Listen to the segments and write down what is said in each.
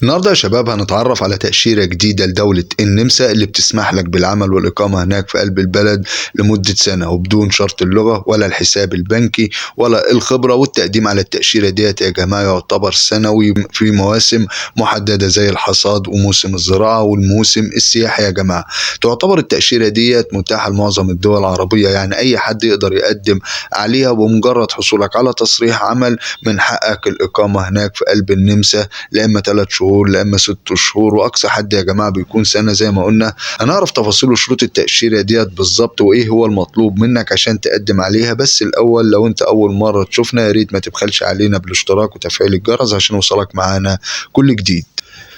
النهارده يا شباب هنتعرف على تأشيرة جديدة لدولة النمسا اللي بتسمح لك بالعمل والإقامة هناك في قلب البلد لمدة سنة وبدون شرط اللغة ولا الحساب البنكي ولا الخبرة. والتقديم على التأشيرة ديت يا جماعة يعتبر سنوي في مواسم محددة زي الحصاد وموسم الزراعة والموسم السياحي يا جماعة. تعتبر التأشيرة ديت متاحة لمعظم الدول العربية، يعني أي حد يقدر يقدم عليها، وبمجرد حصولك على تصريح عمل من حقك الإقامة هناك في قلب النمسا لا اما 3 شهور لا اما 6 شهور، واقصى حد يا جماعه بيكون سنه زي ما قلنا. هنعرف تفاصيل وشروط التاشيره ديت بالظبط وايه هو المطلوب منك عشان تقدم عليها. بس الاول لو انت اول مره تشوفنا يا ريت ما تبخلش علينا بالاشتراك وتفعيل الجرس عشان يوصلك معانا كل جديد.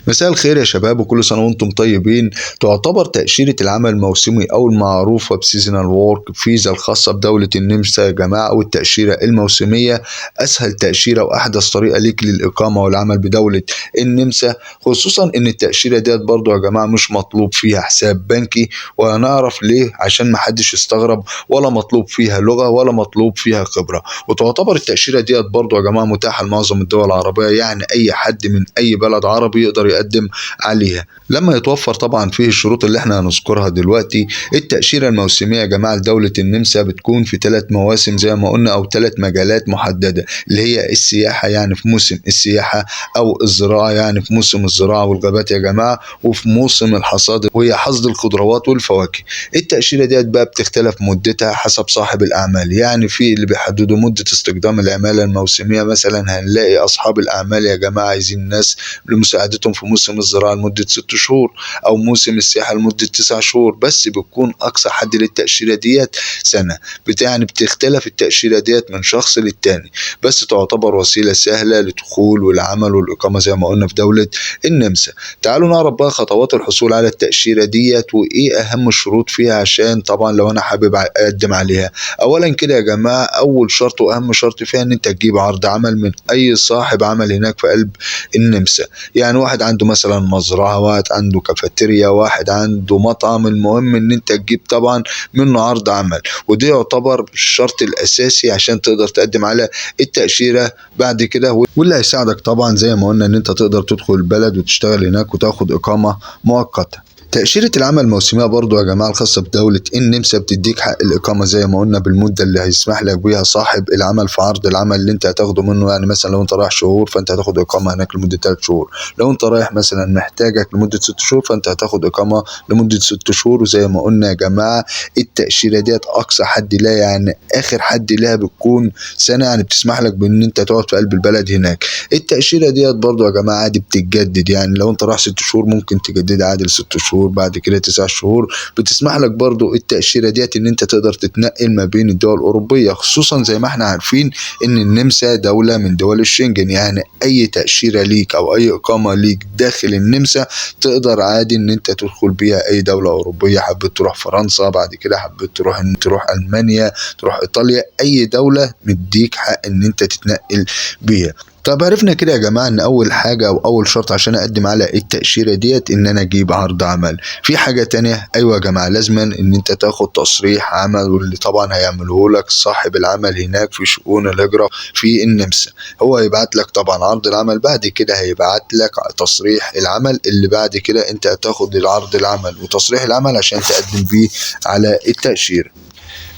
مساء الخير يا شباب وكل سنة وانتم طيبين. تعتبر تأشيرة العمل الموسمي أو المعروفة بسيزونال وورك فيزا الخاصة بدولة النمسا يا جماعة، والتأشيرة الموسمية أسهل تأشيرة وأحدث طريقة ليك للإقامة والعمل بدولة النمسا، خصوصا إن التأشيرة ديت برضو يا جماعة مش مطلوب فيها حساب بنكي، وهنعرف ليه عشان محدش يستغرب، ولا مطلوب فيها لغة ولا مطلوب فيها خبرة. وتعتبر التأشيرة ديت برضو يا جماعة متاحة لمعظم الدول العربية، يعني أي حد من أي بلد عربي يقدر يقدم عليها لما يتوفر طبعا فيه الشروط اللي احنا هنذكرها دلوقتي. التأشيرة الموسمية يا جماعة لدولة النمسا بتكون في 3 مواسم زي ما قلنا، او 3 مجالات محددة، اللي هي السياحة يعني في موسم السياحة، او الزراعة يعني في موسم الزراعة والغابات يا جماعة، وفي موسم الحصاد وهي حصد الخضروات والفواكه. التأشيرة ديت بقى بتختلف مدتها حسب صاحب الأعمال، يعني في اللي بيحددوا مدة استخدام العمالة الموسمية. مثلا هنلاقي أصحاب الأعمال يا جماعة عايزين ناس لمساعدتهم في موسم الزراعة لمدة 6 شهور، أو موسم السياحة لمدة 9 شهور، بس بيكون أقصى حد للتأشيرة ديت سنة. يعني بتختلف التأشيرة ديت من شخص للتاني، بس تعتبر وسيلة سهلة للدخول والعمل والإقامة زي ما قلنا في دولة النمسا. تعالوا نعرف بقى خطوات الحصول على التأشيرة ديت وإيه أهم الشروط فيها، عشان طبعا لو أنا حابب أقدم عليها. أولا كده يا جماعة، أول شرط وأهم شرط فيها إن أنت تجيب عرض عمل من أي صاحب عمل هناك في قلب النمسا، يعني واحد عنده مثلا مزرعة، واحد عنده كافيتيريا، واحد عنده مطعم، المهم ان انت تجيب طبعا منه عرض عمل، وده يعتبر الشرط الاساسي عشان تقدر تقدم على التأشيرة بعد كده، واللي هيساعدك طبعا زي ما قلنا ان انت تقدر تدخل البلد وتشتغل هناك وتاخد اقامة مؤقتة. تأشيرة العمل الموسمية برضو يا جماعة الخاصة بدولة النمسا بتديك حق الإقامة زي ما قلنا بالمدة اللي هيسمح لك بيها صاحب العمل في عرض العمل اللي انت هتاخده منه. يعني مثلا لو انت رايح شهور فانت هتاخد إقامة هناك لمدة 3 شهور، لو انت رايح مثلا محتاجك لمدة 6 شهور فانت هتاخد إقامة لمدة 6 شهور. وزي ما قلنا يا جماعة التأشيرة ديت أقصى حد لها، يعني آخر حد لها بتكون سنة، يعني بتسمح لك بإن انت تقعد في قلب البلد هناك. التأشيرة ديت برضو يا جماعة عادي بتتجدد، يعني لو انت رايح 6 شهور ممكن تجددها عادي ل6 شهور، بعد كده 9 شهور. بتسمح لك برضو التأشيرة ديت ان انت تقدر تتنقل ما بين الدول الأوروبية، خصوصا زي ما احنا عارفين ان النمسا دولة من دول الشنجن، يعني اي تأشيرة ليك او اي اقامة ليك داخل النمسا تقدر عادي ان انت تدخل بيها اي دولة أوروبية. حبيت تروح فرنسا، بعد كده حبيت تروح ألمانيا، تروح إيطاليا، اي دولة مديك حق ان انت تتنقل بيها. طب عرفنا كده يا جماعة ان اول حاجة او اول شرط عشان اقدم على التأشيرة ديت ان انا اجيب عرض عمل. في حاجة تانية؟ ايوه يا جماعة، لازما ان انت تاخد تصريح عمل، واللي طبعا هيعمله لك صاحب العمل هناك في شؤون الهجرة في النمسا. هو هيبعت لك طبعا عرض العمل، بعد كده هيبعت لك تصريح العمل، اللي بعد كده انت هتاخد العرض العمل وتصريح العمل عشان تقدم بيه على التأشيرة.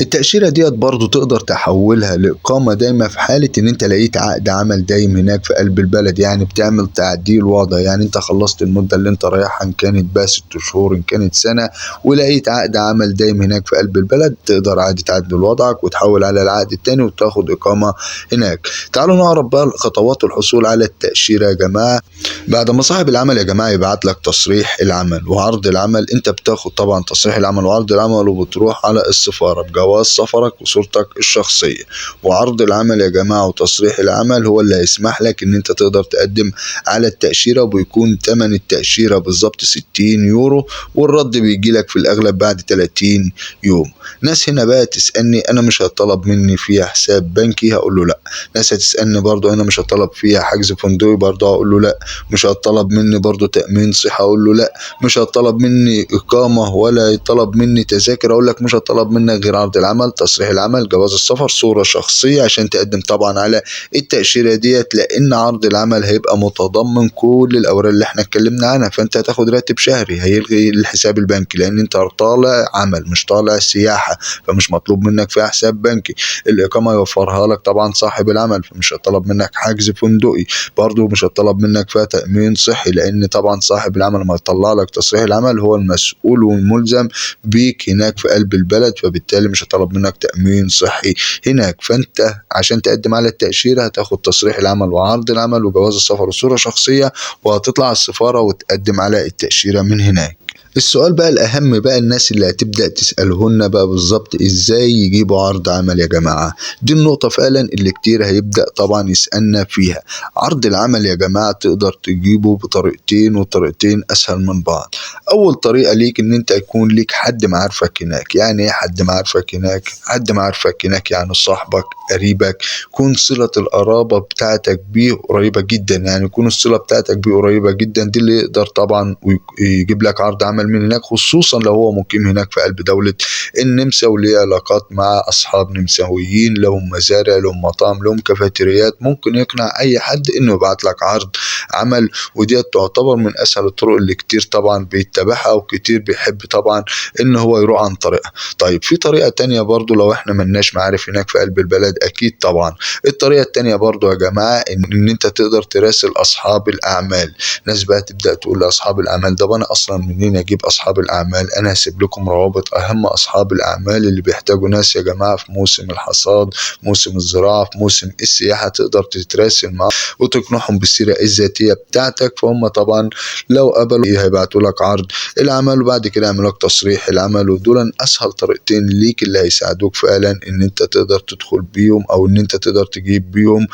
التأشيرة ديت برضو تقدر تحولها لإقامة دايمة في حالة إن أنت لقيت عقد عمل دايم هناك في قلب البلد، يعني بتعمل تعديل وضع، يعني أنت خلصت المدة اللي أنت رايحها إن كانت بقى 6 شهور إن كانت سنة، ولقيت عقد عمل دايم هناك في قلب البلد، تقدر عادي تعدل وضعك وتحول على العقد التاني وتاخد إقامة هناك. تعالوا نعرف بقى خطوات الحصول على التأشيرة يا جماعة. بعد ما صاحب العمل يا جماعة يبعت لك تصريح العمل وعرض العمل، أنت بتاخد طبعا تصريح العمل وعرض العمل وبتروح على السفارة بجواز سفرك وصورتك الشخصية. وعرض العمل يا جماعة وتصريح العمل هو اللي هيسمح لك ان انت تقدر تقدم على التأشيرة، وبيكون ثمن التأشيرة بالظبط 60 يورو، والرد بيجي لك في الاغلب بعد 30 يوم. ناس هنا بقى تسألني انا مش هطلب مني فيها حساب بنكي، هقول له لا. ناس هتسألني برضو انا مش هطلب فيها حجز فندقي، برضو هقول له لا. مش هتطلب مني برضو تأمين صحة أقول له لأ. مش هتطلب مني إقامة ولا يطلب مني تذاكر أقول لك مش هتطلب منك غير عرض العمل، تصريح العمل، جواز السفر، صورة شخصية عشان تقدم طبعا على التأشيرة ديت، لأن عرض العمل هيبقى متضمن كل الأوراق اللي احنا اتكلمنا عنها. فأنت هتاخد راتب شهري، هيلغي الحساب البنكي لأن أنت طالع عمل مش طالع سياحة، فمش مطلوب منك فيها حساب بنكي. الإقامة يوفرها لك طبعا صاحب العمل، فمش هطلب منك حجز فندقي، برضو مش هطلب منك فيها تأمين صحي لأن طبعا صاحب العمل لما يطلع لك تصريح العمل هو المسؤول والملزم بيك هناك في قلب البلد، فبالتالي مش هطلب منك تأمين صحي هناك. فأنت عشان تقدم على التأشيرة هتاخد تصريح العمل وعرض العمل وجواز السفر وصورة شخصية، وهتطلع السفارة وتقدم على التأشيرة من هناك. السؤال بقى الأهم بقى الناس اللي هتبدأ تسألهن بقى بالظبط إزاي يجيبوا عرض عمل يا جماعة. دي النقطة فعلا اللي كتير هيبدأ طبعا يسألنا فيها. عرض العمل يا جماعة تقدر تجيبه بطريقتين، وطريقتين أسهل من بعض. أول طريقة ليك إن أنت يكون ليك حد معارفك هناك. يعني إيه حد معارفك هناك؟ حد معارفك هناك يعني صاحبك، قريبك، يكون صلة القرابة بتاعتك بيه قريبة جدا، يعني يكون الصلة بتاعتك بيه قريبة جدا. دي اللي يقدر طبعا يجيب لك عرض عمل من هناك، خصوصا لو هو مقيم هناك في قلب دولة النمسا وليه علاقات مع أصحاب نمساويين، لهم مزارع، لهم مطاعم، لهم كافيتريات، ممكن يقنع أي حد إنه يبعت لك عرض عمل. ودي تعتبر من أسهل الطرق اللي كتير طبعا بيتبعها وكتير بيحب طبعا إن هو يروح عن طريقها. طيب في طريقة تانية برضو لو إحنا ملناش معارف هناك في قلب البلد، أكيد طبعا الطريقة التانية برضو يا جماعة إن أنت تقدر تراسل أصحاب الأعمال. ناس بقى تبدأ تقول لأصحاب الأعمال ده أنا أصلا منين أجيب أصحاب الأعمال؟ أنا هسيب لكم روابط أهم أصحاب الأعمال اللي بيحتاجوا ناس يا جماعة في موسم الحصاد، موسم الزراعة، في موسم السياحة، تقدر تتراسل معهم وتقنعهم بالسيرة الذاتية بتاعتك. فهم طبعا لو قبلوا هيبعتوا لك عرض العمل وبعد كده يعملوا لك تصريح العمل. ودول أسهل طريقتين ليك اللي هيساعدوك فعلا إن أنت تقدر تدخل بيهم أو إن أنت تقدر تجيب بيهم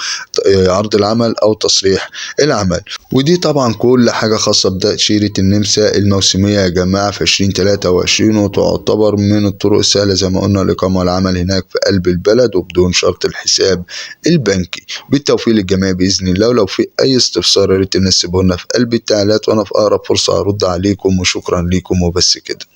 عرض العمل أو تصريح العمل. ودي طبعا كل حاجة خاصة بتأشيرة النمسا الموسمية يا جماعة في 2023، وتعتبر من الطرق السهلة زي ما قلنا الإقامة والعمل هناك في قلب البلد وبدون شرط الحساب البنكي. بالتوفيق للجميع بإذن الله. ولو في أي استفسار يا ريت تنسبونا في قلب التعليقات، وأنا في أقرب فرصة هرد عليكم. وشكرا ليكم وبس كده.